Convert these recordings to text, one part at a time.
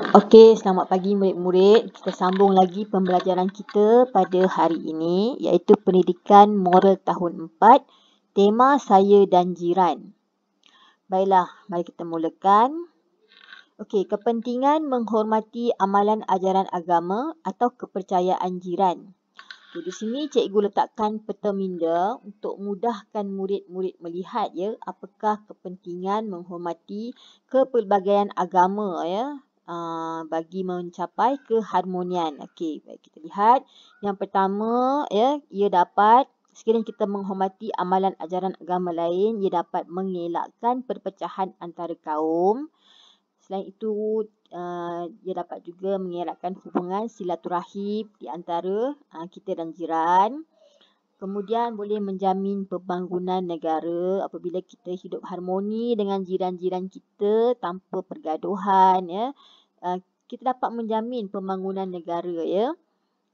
Okey, selamat pagi murid-murid. Kita sambung lagi pembelajaran kita pada hari ini, iaitu Pendidikan Moral Tahun 4, tema Saya dan Jiran. Baiklah, mari kita mulakan. Okey, kepentingan menghormati amalan ajaran agama atau kepercayaan jiran. Okay, di sini cikgu letakkan peta minda untuk mudahkan murid-murid melihat apakah kepentingan menghormati kepelbagaian agama bagi mencapai keharmonian. Okey, baik kita lihat. Yang pertama ia dapat sekiranya kita menghormati amalan ajaran agama lain, ia dapat mengelakkan perpecahan antara kaum. Selain itu, ia dapat juga mengelakkan hubungan silaturahim di antara kita dan jiran. Kemudian boleh menjamin pembangunan negara apabila kita hidup harmoni dengan jiran-jiran kita tanpa pergaduhan. Kita dapat menjamin pembangunan negara.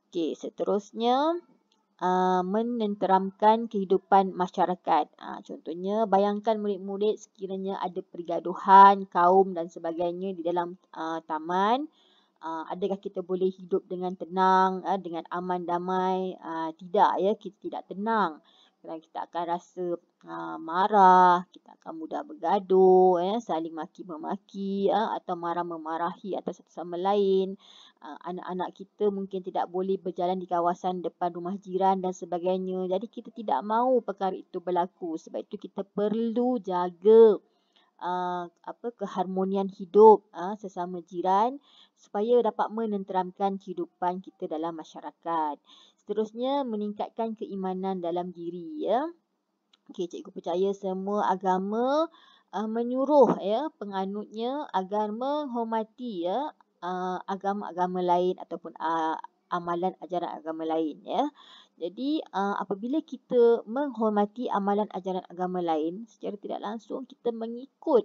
Okey, seterusnya menenteramkan kehidupan masyarakat. Contohnya, bayangkan murid-murid sekiranya ada pergaduhan, kaum dan sebagainya di dalam taman. Adakah kita boleh hidup dengan tenang, dengan aman damai? Tidak, kita tidak tenang. Kerana kita akan rasa marah, kita akan mudah bergaduh, saling maki-memaki atau marah-memarahi atas satu sama lain. Anak-anak kita mungkin tidak boleh berjalan di kawasan depan rumah jiran dan sebagainya. Jadi kita tidak mahu perkara itu berlaku. Sebab itu kita perlu jaga keharmonian hidup sesama jiran supaya dapat menenteramkan kehidupan kita dalam masyarakat. Seterusnya, meningkatkan keimanan dalam diri. Okey, cikgu percaya semua agama menyuruh penganutnya agar menghormati agama-agama lain ataupun amalan ajaran agama lain. Jadi apabila kita menghormati amalan ajaran agama lain, secara tidak langsung kita mengikut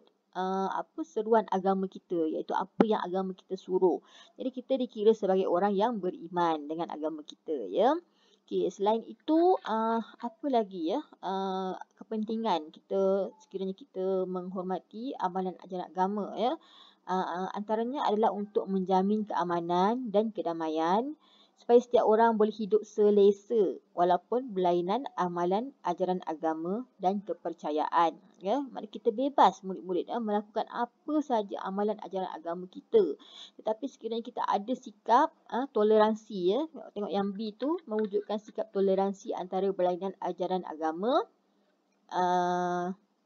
seruan agama kita, iaitu apa yang agama kita suruh. Jadi kita dikira sebagai orang yang beriman dengan agama kita. Okey, selain itu apa lagi kepentingan kita sekiranya kita menghormati amalan ajaran agama. Antaranya adalah untuk menjamin keamanan dan kedamaian supaya setiap orang boleh hidup selesa walaupun berlainan amalan ajaran agama dan kepercayaan. Mari kita bebas murid-murid melakukan apa sahaja amalan ajaran agama kita. Tetapi sekiranya kita ada sikap toleransi, tengok yang B tu mewujudkan sikap toleransi antara berlainan ajaran agama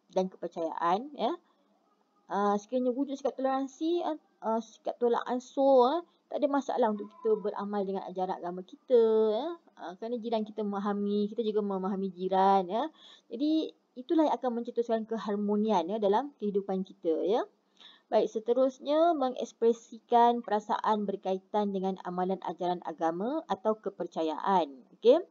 dan kepercayaan. Sekiranya wujud sikap toleransi, sikap tolak ansur, tak ada masalah untuk kita beramal dengan ajaran agama kita. Kerana jiran kita memahami, kita juga memahami jiran. Jadi itulah yang akan mencetuskan keharmonian dalam kehidupan kita. Baik, seterusnya mengekspresikan perasaan berkaitan dengan amalan ajaran agama atau kepercayaan. Okey.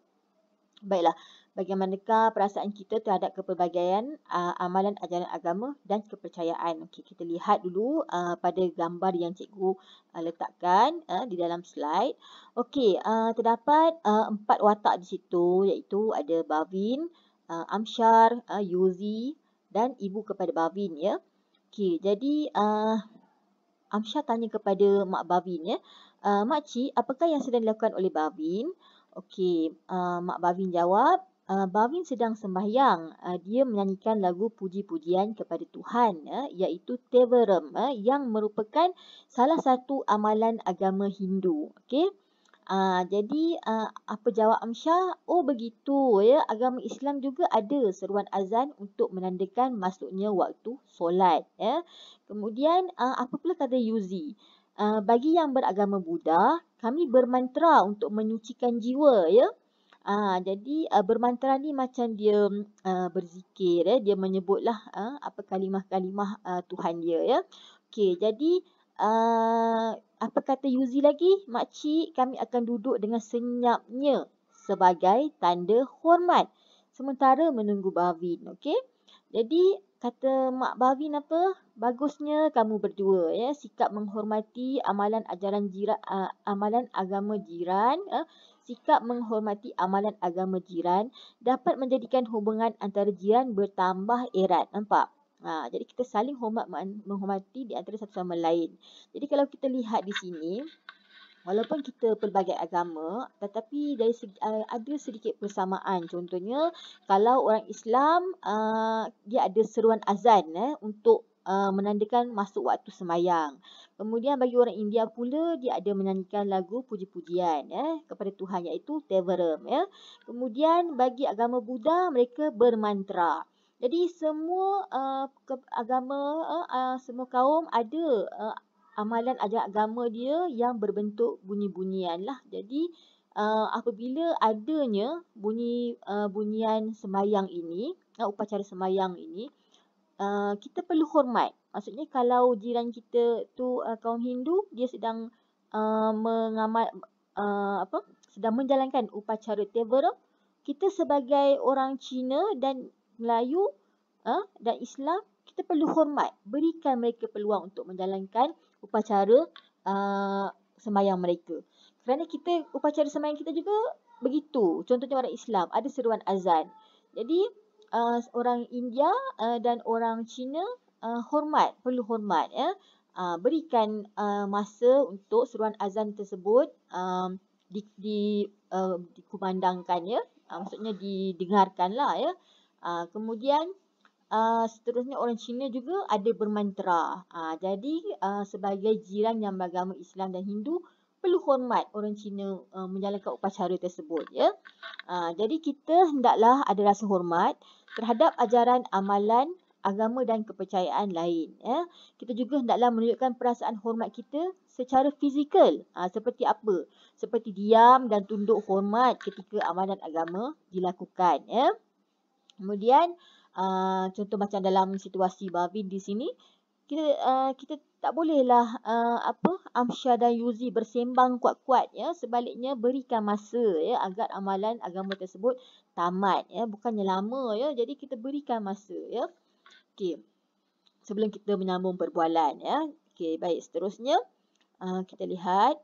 Baiklah, bagaimanakah perasaan kita terhadap kepelbagaian amalan ajaran agama dan kepercayaan? Okey, kita lihat dulu pada gambar yang cikgu letakkan di dalam slide. Okey, terdapat 4 watak di situ, iaitu ada Bavin, Amsyar, Yuzi dan ibu kepada Bavin. Okey, jadi Amsyar tanya kepada Mak Bavin. Makcik, apakah yang sedang dilakukan oleh Bavin? Okey, Mak Bavin jawab, Bavin sedang sembahyang. Dia menyanyikan lagu puji-pujian kepada Tuhan, iaitu Tevaram, yang merupakan salah satu amalan agama Hindu. Okey. Jadi apa jawab Amsyar? Oh begitu, agama Islam juga ada seruan azan untuk menandakan masuknya waktu solat. Kemudian apa pula kata Yuzi? Bagi yang beragama Buddha, kami bermantra untuk menyucikan jiwa. Jadi bermantra ni macam dia berzikir, dia menyebutlah kalimah-kalimah Tuhan dia. Okey, jadi apa kata Yuzi lagi? Makcik, kami akan duduk dengan senyapnya sebagai tanda hormat sementara menunggu Bavin. Okey. Jadi kata Mak Bavin apa? Bagusnya kamu berdua sikap menghormati amalan ajaran jiran, amalan agama jiran, sikap menghormati amalan agama jiran dapat menjadikan hubungan antara jiran bertambah erat. Nampak? Jadi kita saling menghormati di antara satu sama lain. Jadi kalau kita lihat di sini, walaupun kita pelbagai agama, tetapi dari segi, ada sedikit persamaan. Contohnya, kalau orang Islam, dia ada seruan azan untuk menandakan masuk waktu semayang. Kemudian bagi orang India pula, dia ada menyanyikan lagu puji-pujian kepada Tuhan, iaitu Tevaram. Kemudian bagi agama Buddha, mereka bermantra. Jadi semua agama, semua kaum ada amalan ajaran agama dia yang berbentuk bunyi-bunyian lah. Jadi apabila adanya bunyian semayang ini, upacara semayang ini, kita perlu hormat. Maksudnya kalau jiran kita tu kaum Hindu, dia sedang sedang menjalankan upacara Tevaram, kita sebagai orang Cina dan Melayu dan Islam, kita perlu hormat, berikan mereka peluang untuk menjalankan upacara sembahyang mereka. Kerana upacara sembahyang kita juga begitu. Contohnya orang Islam, ada seruan azan. Jadi orang India dan orang Cina perlu hormat. Berikan masa untuk seruan azan tersebut dikumandangkan maksudnya didengarkan lah kemudian seterusnya orang Cina juga ada bermantra. Jadi sebagai jiran yang beragama Islam dan Hindu, perlu hormat orang Cina menjalankan upacara tersebut jadi kita hendaklah ada rasa hormat terhadap ajaran amalan agama dan kepercayaan lain Kita juga hendaklah menunjukkan perasaan hormat kita secara fizikal. Seperti apa? Seperti diam dan tunduk hormat ketika amalan agama dilakukan Kemudian contoh macam dalam situasi Bavin di sini, kita tak bolehlah Amsyar dan Yuzi bersembang kuat-kuat sebaliknya berikan masa agar amalan agama tersebut tamat bukannya lama jadi kita berikan masa okey, sebelum kita menyambung perbualan okey, baik, seterusnya kita lihat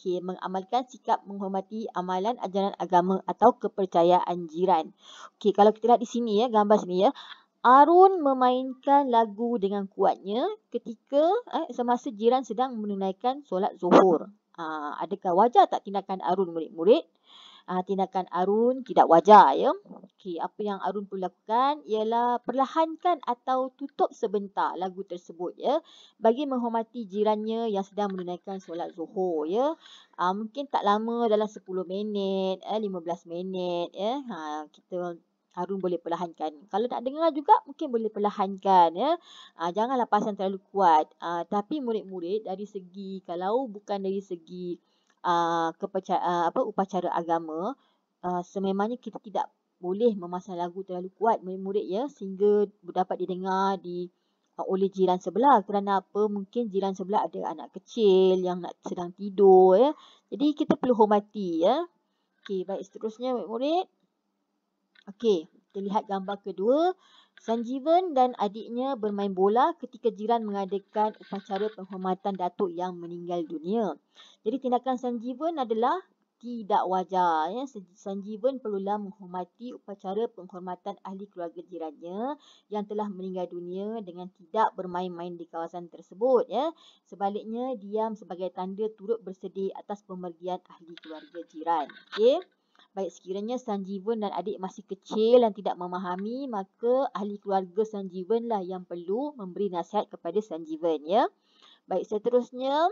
mengamalkan sikap menghormati amalan ajaran agama atau kepercayaan jiran. Okey, kalau kita lihat di sini gambar sini Arun memainkan lagu dengan kuatnya ketika semasa jiran sedang menunaikan solat Zuhur. Adakah wajar tak tindakan Arun, murid-murid? Tindakan Arun tidak wajar Okey, apa yang Arun perlu lakukan ialah perlahankan atau tutup sebentar lagu tersebut bagi menghormati jirannya yang sedang menunaikan solat Zuhur mungkin tak lama, dalam 10 minit, 15 minit Arun boleh perlahankan. Kalau nak dengar juga mungkin boleh perlahankan janganlah pasang terlalu kuat. Tapi murid-murid, dari segi, kalau bukan dari segi upacara agama, sememangnya kita tidak boleh memasang lagu terlalu kuat murid-murid sehingga dapat didengar oleh jiran sebelah. Kerana apa? Mungkin jiran sebelah ada anak kecil yang sedang tidur Jadi kita perlu hormati Okey, baik, seterusnya murid-murid. Okey, kita lihat gambar kedua. Sanjeevan dan adiknya bermain bola ketika jiran mengadakan upacara penghormatan datuk yang meninggal dunia. Jadi tindakan Sanjeevan adalah tidak wajar Sanjeevan perlulah menghormati upacara penghormatan ahli keluarga jirannya yang telah meninggal dunia dengan tidak bermain-main di kawasan tersebut Sebaliknya, diam sebagai tanda turut bersedih atas pemergian ahli keluarga jiran. Okey. Baik, sekiranya Sanjeevan dan adik masih kecil dan tidak memahami, maka ahli keluarga Sanjeevan lah yang perlu memberi nasihat kepada Sanjeevan Baik, seterusnya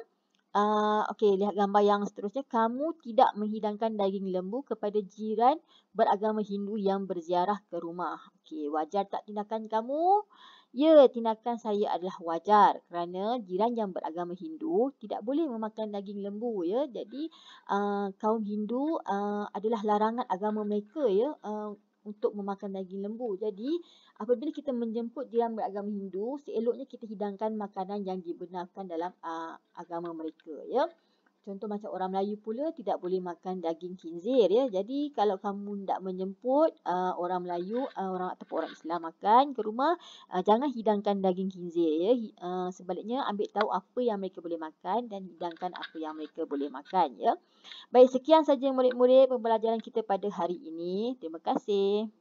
okey, lihat gambar yang seterusnya. Kamu tidak menghidangkan daging lembu kepada jiran beragama Hindu yang berziarah ke rumah. Okey, wajar tak tindakan kamu? Ya, tindakan saya adalah wajar kerana jiran yang beragama Hindu tidak boleh memakan daging lembu Jadi kaum Hindu adalah larangan agama mereka untuk memakan daging lembu. Jadi apabila kita menjemput jiran beragama Hindu, seeloknya kita hidangkan makanan yang dibenarkan dalam agama mereka Contoh macam orang Melayu pula tidak boleh makan daging khinzir Jadi kalau kamu tidak menjemput orang Melayu, orang ataupun orang Islam makan ke rumah, jangan hidangkan daging khinzir Sebaliknya ambil tahu apa yang mereka boleh makan dan hidangkan apa yang mereka boleh makan Baik, sekian saja murid-murid pembelajaran kita pada hari ini. Terima kasih.